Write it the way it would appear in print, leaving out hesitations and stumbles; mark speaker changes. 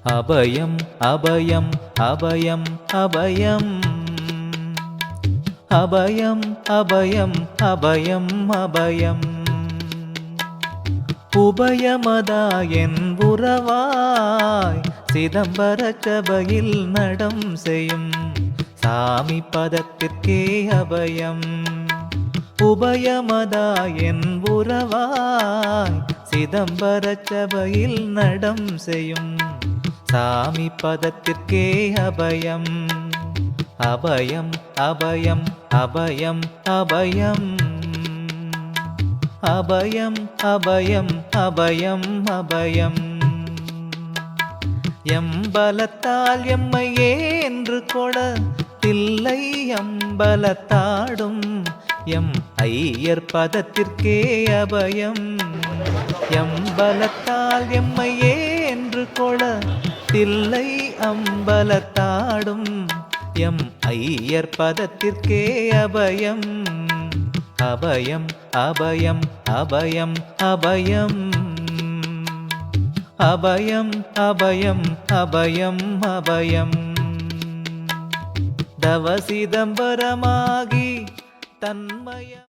Speaker 1: அபயம் அபயம் அபயம் அபயம் அபயம் அபயம் அபயம் அபயம் உபயமதா என் உறவாய் சிதம்பர சபையில் நடம் செய்யும் சாமி பதத்திற்கே அபயம் உபயமதா என் உறவாய் சிதம்பர சபையில் நடம் செய்யும் சாமி பதத்திற்கே அபயம் அபயம் அபயம் அபயம் அபயம் அபயம் அபயம் அபயம் அபயம் எம்பலத்தால் எம்மை ஏன்று கொட தில்லை அம்பலத்தாடும் எம் ஐயர் பதத்திற்கே அபயம் எம்பலத்தால் எம்மை ஏன்று கொட தில்லை அம்பலத்தாடும் எம் ஐயர் பதத்திற்கே அபயம் அபயம் அபயம் அபயம் அபயம் அபயம் அபயம் அபயம் அபயம் தவ சிதம்பரமாகி தன்மய